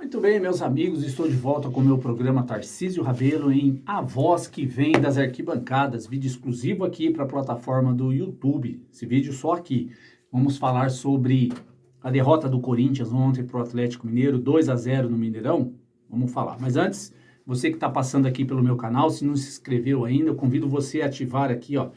Muito bem, meus amigos, estou de volta com o meu programa Tarcísio Rabelo em A Voz que Vem das Arquibancadas, vídeo exclusivo aqui para a plataforma do YouTube, esse vídeo só aqui. Vamos falar sobre a derrota do Corinthians ontem para o Atlético Mineiro, 2-0 no Mineirão, vamos falar. Mas antes, você que está passando aqui pelo meu canal, se não se inscreveu ainda, eu convido você a ativar aqui, ó,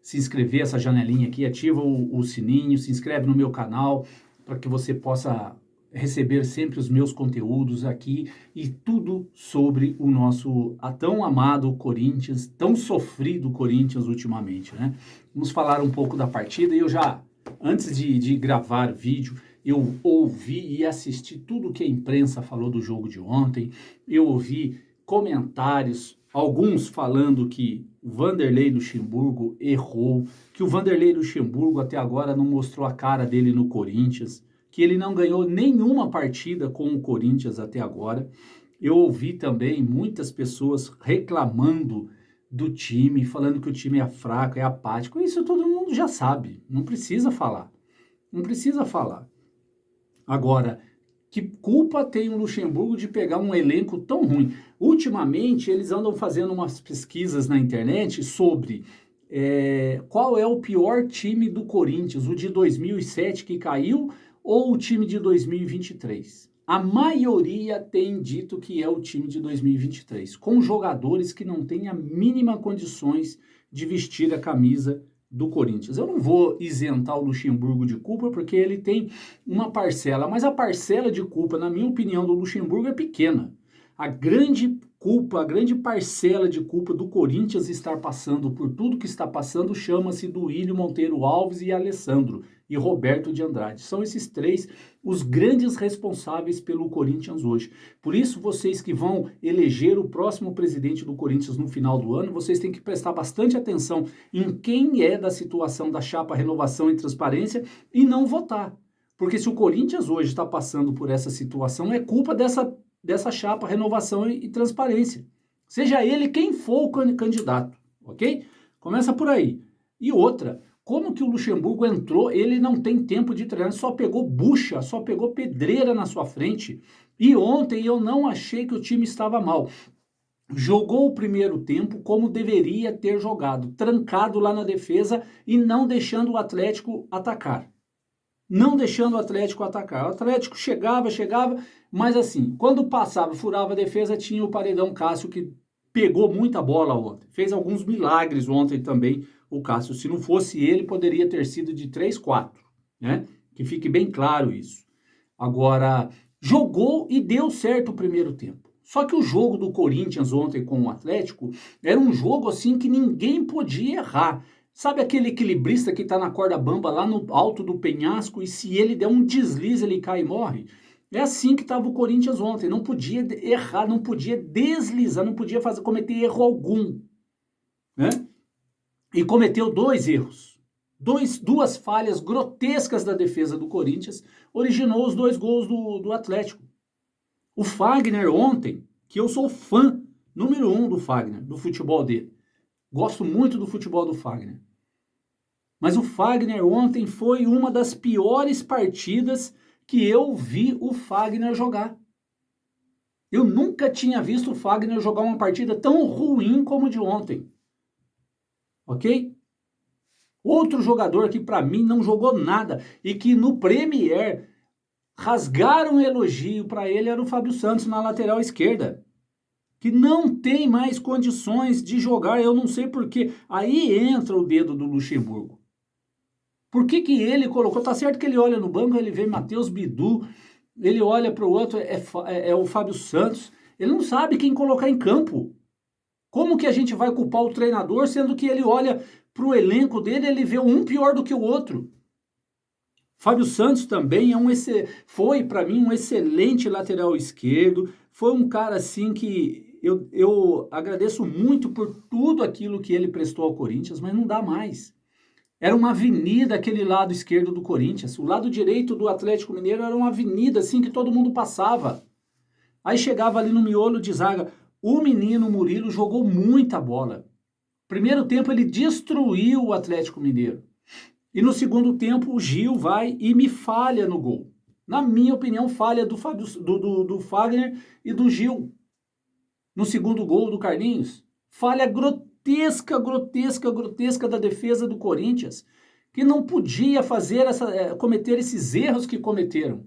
se inscrever, essa janelinha aqui, ativa o sininho, se inscreve no meu canal, para que você possa receber sempre os meus conteúdos aqui e tudo sobre o nosso tão amado Corinthians, tão sofrido Corinthians ultimamente, né? Vamos falar um pouco da partida e eu já, antes de gravar vídeo, eu ouvi e assisti tudo que a imprensa falou do jogo de ontem, eu ouvi comentários, alguns falando que o Vanderlei Luxemburgo errou, que o Vanderlei Luxemburgo até agora não mostrou a cara dele no Corinthians, que ele não ganhou nenhuma partida com o Corinthians até agora. Eu ouvi também muitas pessoas reclamando do time, falando que o time é fraco, é apático. Isso todo mundo já sabe, não precisa falar. Não precisa falar. Agora, que culpa tem o Luxemburgo de pegar um elenco tão ruim? Ultimamente, eles andam fazendo umas pesquisas na internet sobre qual é o pior time do Corinthians, o de 2007 que caiu ou o time de 2023. A maioria tem dito que é o time de 2023, com jogadores que não têm a mínima condições de vestir a camisa do Corinthians. Eu não vou isentar o Luxemburgo de culpa, porque ele tem uma parcela, mas a parcela de culpa, na minha opinião, do Luxemburgo é pequena. A grande culpa, a grande parcela de culpa do Corinthians estar passando por tudo que está passando chama-se Duílio Monteiro Alves e Alessandro e Roberto de Andrade. São esses três os grandes responsáveis pelo Corinthians hoje. Por isso, vocês que vão eleger o próximo presidente do Corinthians no final do ano, vocês têm que prestar bastante atenção em quem é da situação da chapa Renovação e Transparência e não votar. Porque se o Corinthians hoje está passando por essa situação, é culpa dessa chapa Renovação e Transparência. Seja ele quem for o candidato, ok? Começa por aí. E outra, como que o Luxemburgo entrou, ele não tem tempo de treinar, só pegou bucha, só pegou pedreira na sua frente. E ontem eu não achei que o time estava mal. Jogou o primeiro tempo como deveria ter jogado, trancado lá na defesa e não deixando o Atlético atacar. Não deixando o Atlético atacar. O Atlético chegava, mas assim, quando passava, furava a defesa, tinha o Paredão Cássio, que pegou muita bola ontem. Fez alguns milagres ontem também, o Cássio. Se não fosse ele, poderia ter sido de 3-4, né? Que fique bem claro isso. Agora, jogou e deu certo o primeiro tempo. Só que o jogo do Corinthians ontem com o Atlético era um jogo assim que ninguém podia errar. Sabe aquele equilibrista que está na corda bamba lá no alto do penhasco e se ele der um deslize ele cai e morre? É assim que estava o Corinthians ontem, não podia errar, não podia deslizar, não podia cometer erro algum, né? E cometeu dois erros, duas falhas grotescas da defesa do Corinthians, originou os dois gols do Atlético. O Fagner ontem, que eu sou fã número 1 do Fagner, do futebol dele, gosto muito do futebol do Fagner. Mas o Fagner ontem foi uma das piores partidas que eu vi o Fagner jogar. Eu nunca tinha visto o Fagner jogar uma partida tão ruim como de ontem. Ok? Outro jogador que para mim não jogou nada e que no Premier rasgaram um elogio para ele era o Fábio Santos na lateral esquerda, que não tem mais condições de jogar, eu não sei porquê. Aí entra o dedo do Luxemburgo. Por que ele colocou? Tá certo que ele olha no banco, ele vê Matheus Bidu, ele olha para o outro, é o Fábio Santos. Ele não sabe quem colocar em campo. Como que a gente vai culpar o treinador, sendo que ele olha para o elenco dele, ele vê um pior do que o outro? Fábio Santos também foi para mim um excelente lateral esquerdo, foi um cara assim que eu agradeço muito por tudo aquilo que ele prestou ao Corinthians, mas não dá mais. Era uma avenida aquele lado esquerdo do Corinthians. O lado direito do Atlético Mineiro era uma avenida assim que todo mundo passava. Aí chegava ali no miolo de zaga. O menino Murilo jogou muita bola. Primeiro tempo ele destruiu o Atlético Mineiro. E no segundo tempo o Gil vai e me falha no gol. Na minha opinião, falha do Fagner e do Gil. No segundo gol do Carlinhos. Falha grotesca da defesa do Corinthians, que não podia cometer esses erros que cometeram.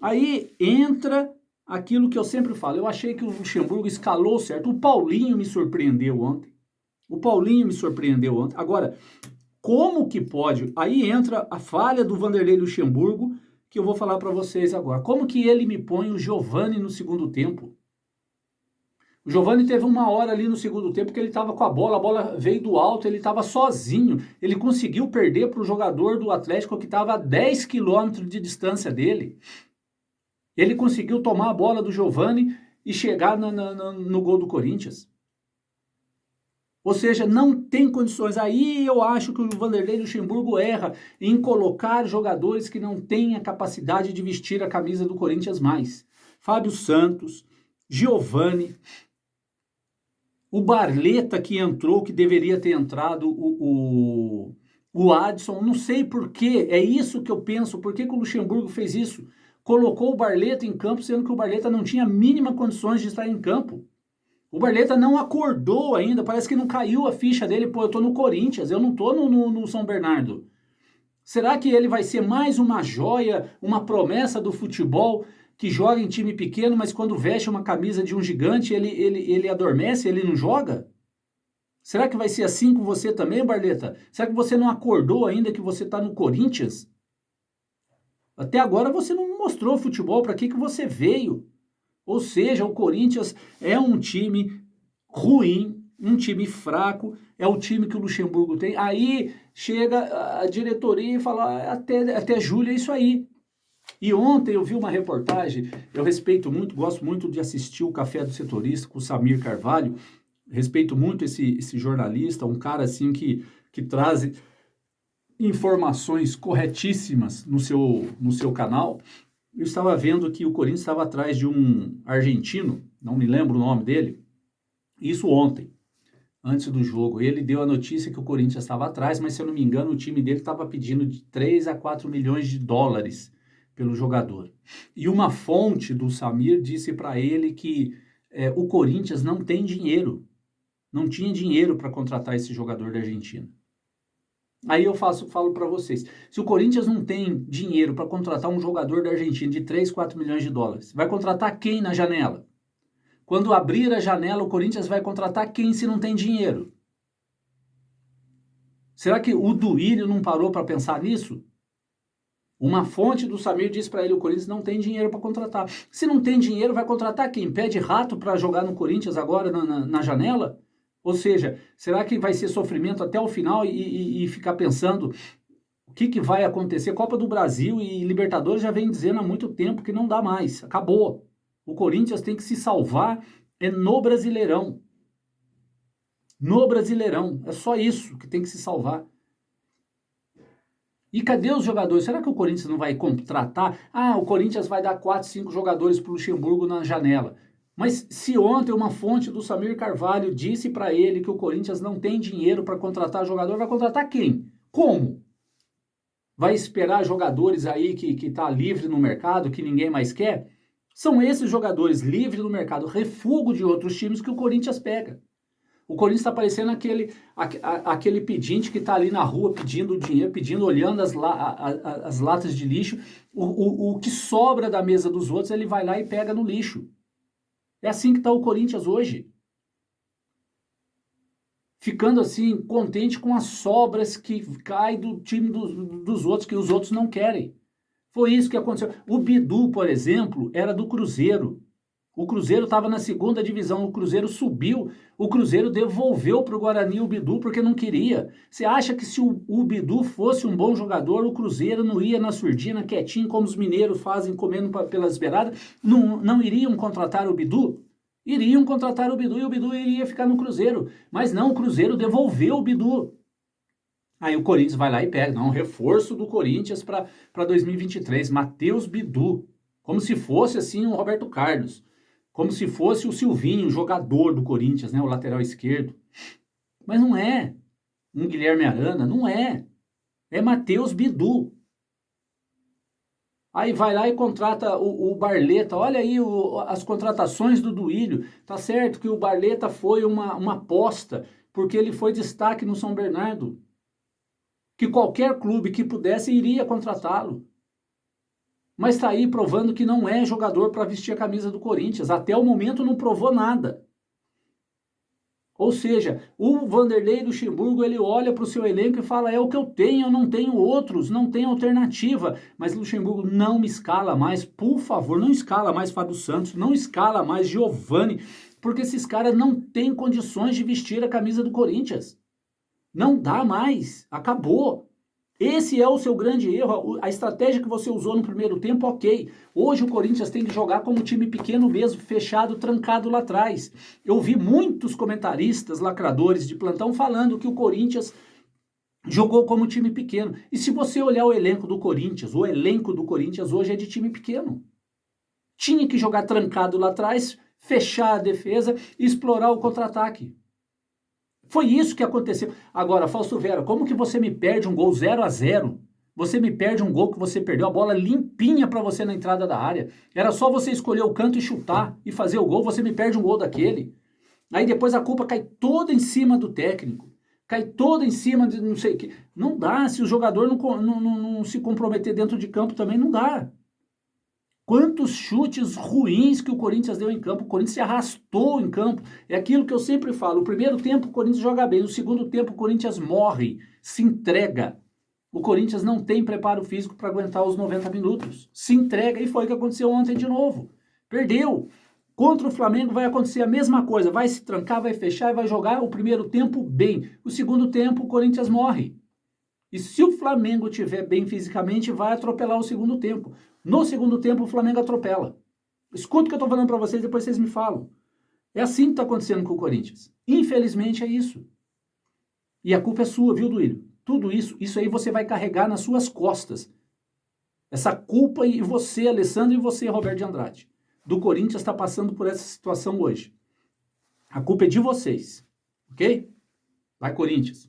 Aí entra aquilo que eu sempre falo. Eu achei que o Luxemburgo escalou certo. O Paulinho me surpreendeu ontem. Agora, como que pode? Aí entra a falha do Vanderlei Luxemburgo, que eu vou falar para vocês agora. Como que ele me põe o Giovani no segundo tempo? O Giovani teve uma hora ali no segundo tempo que ele estava com a bola veio do alto, ele estava sozinho. Ele conseguiu perder para o jogador do Atlético que estava a 10 quilômetros de distância dele. Ele conseguiu tomar a bola do Giovani e chegar no gol do Corinthians. Ou seja, não tem condições. Aí eu acho que o Vanderlei Luxemburgo erra em colocar jogadores que não têm a capacidade de vestir a camisa do Corinthians mais. Fábio Santos, Giovani, o Barleta que entrou, que deveria ter entrado, o Adson, não sei por quê, é isso que eu penso, por que o Luxemburgo fez isso? Colocou o Barleta em campo, sendo que o Barleta não tinha a mínima condições de estar em campo. O Barleta não acordou ainda, parece que não caiu a ficha dele, pô, eu tô no Corinthians, eu não tô no São Bernardo. Será que ele vai ser mais uma joia, uma promessa do futebol, que joga em time pequeno, mas quando veste uma camisa de um gigante, ele adormece, ele não joga? Será que vai ser assim com você também, Barleta? Será que você não acordou ainda que você está no Corinthians? Até agora você não mostrou futebol, para que você veio? Ou seja, o Corinthians é um time ruim, um time fraco, é o time que o Luxemburgo tem. Aí chega a diretoria e fala, até julho é isso aí. E ontem eu vi uma reportagem, eu respeito muito, gosto muito de assistir o Café do Setorista com o Samir Carvalho, respeito muito esse jornalista, um cara assim que traz informações corretíssimas no seu canal. Eu estava vendo que o Corinthians estava atrás de um argentino, não me lembro o nome dele, isso ontem, antes do jogo. Ele deu a notícia que o Corinthians estava atrás, mas se eu não me engano o time dele estava pedindo de 3 a 4 milhões de dólares pelo jogador. E uma fonte do Samir disse para ele que o Corinthians não tem dinheiro, não tinha dinheiro para contratar esse jogador da Argentina. Aí eu falo para vocês, se o Corinthians não tem dinheiro para contratar um jogador da Argentina de 3, 4 milhões de dólares, vai contratar quem na janela? Quando abrir a janela, o Corinthians vai contratar quem se não tem dinheiro? Será que o Duílio não parou para pensar nisso? Uma fonte do Samir disse para ele, o Corinthians não tem dinheiro para contratar. Se não tem dinheiro, vai contratar quem? Pede rato para jogar no Corinthians agora na janela? Ou seja, será que vai ser sofrimento até o final e ficar pensando o que vai acontecer? Copa do Brasil e Libertadores já vem dizendo há muito tempo que não dá mais, acabou. O Corinthians tem que se salvar no Brasileirão. No Brasileirão, é só isso que tem que se salvar. E cadê os jogadores? Será que o Corinthians não vai contratar? Ah, o Corinthians vai dar 4, 5 jogadores para o Luxemburgo na janela. Mas se ontem uma fonte do Samir Carvalho disse para ele que o Corinthians não tem dinheiro para contratar jogador, vai contratar quem? Como? Vai esperar jogadores aí que tá livre no mercado, que ninguém mais quer? São esses jogadores livres no mercado, refúgio de outros times que o Corinthians pega. O Corinthians está parecendo aquele pedinte que está ali na rua pedindo dinheiro, olhando as latas de lixo. O que sobra da mesa dos outros, ele vai lá e pega no lixo. É assim que está o Corinthians hoje. Ficando assim, contente com as sobras que caem do time dos outros, que os outros não querem. Foi isso que aconteceu. O Bidu, por exemplo, era do Cruzeiro. O Cruzeiro estava na segunda divisão, o Cruzeiro subiu, o Cruzeiro devolveu para o Guarani o Bidu porque não queria. Você acha que se o Bidu fosse um bom jogador, o Cruzeiro não ia na surdina, quietinho, como os mineiros fazem, comendo pelas beiradas, não iriam contratar o Bidu? Iriam contratar o Bidu e o Bidu iria ficar no Cruzeiro. Mas não, o Cruzeiro devolveu o Bidu. Aí o Corinthians vai lá e pega, não, reforço do Corinthians para 2023, Matheus Bidu, como se fosse assim o Roberto Carlos. Como se fosse o Silvinho, jogador do Corinthians, né, o lateral esquerdo. Mas não é um Guilherme Arana, não é. É Matheus Bidu. Aí vai lá e contrata o Barleta. Olha aí as contratações do Duílio. Tá certo que o Barleta foi uma aposta, porque ele foi destaque no São Bernardo. Que qualquer clube que pudesse iria contratá-lo. Mas está aí provando que não é jogador para vestir a camisa do Corinthians. Até o momento não provou nada. Ou seja, o Vanderlei Luxemburgo, ele olha para o seu elenco e fala, é o que eu tenho não tenho outros, não tenho alternativa. Mas Luxemburgo não me escala mais, por favor, não escala mais Fábio Santos, não escala mais Giovani, porque esses caras não têm condições de vestir a camisa do Corinthians. Não dá mais, acabou. Esse é o seu grande erro, a estratégia que você usou no primeiro tempo, ok. Hoje o Corinthians tem que jogar como time pequeno mesmo, fechado, trancado lá atrás. Eu vi muitos comentaristas, lacradores de plantão falando que o Corinthians jogou como time pequeno. E se você olhar o elenco do Corinthians hoje é de time pequeno. Tinha que jogar trancado lá atrás, fechar a defesa e explorar o contra-ataque. Foi isso que aconteceu. Agora, Fausto Vera, como que você me perde um gol 0-0? Você me perde um gol que você perdeu a bola limpinha para você na entrada da área. Era só você escolher o canto e chutar e fazer o gol, você me perde um gol daquele. Aí depois a culpa cai toda em cima do técnico. Cai toda em cima de não sei o que. Não dá, se o jogador não se comprometer dentro de campo também não dá. Quantos chutes ruins que o Corinthians deu em campo, o Corinthians se arrastou em campo. É aquilo que eu sempre falo, o primeiro tempo o Corinthians joga bem, o segundo tempo o Corinthians morre, se entrega. O Corinthians não tem preparo físico para aguentar os 90 minutos. Se entrega e foi o que aconteceu ontem de novo. Perdeu. Contra o Flamengo vai acontecer a mesma coisa, vai se trancar, vai fechar e vai jogar o primeiro tempo bem. O segundo tempo o Corinthians morre. E se o Flamengo estiver bem fisicamente, vai atropelar o segundo tempo. No segundo tempo, o Flamengo atropela. Escuta o que eu estou falando para vocês, depois vocês me falam. É assim que está acontecendo com o Corinthians. Infelizmente é isso. E a culpa é sua, viu, Duílio? Tudo isso aí você vai carregar nas suas costas. Essa culpa e você, Alessandro, e você, Roberto de Andrade. Do Corinthians está passando por essa situação hoje. A culpa é de vocês. Ok? Vai, Corinthians.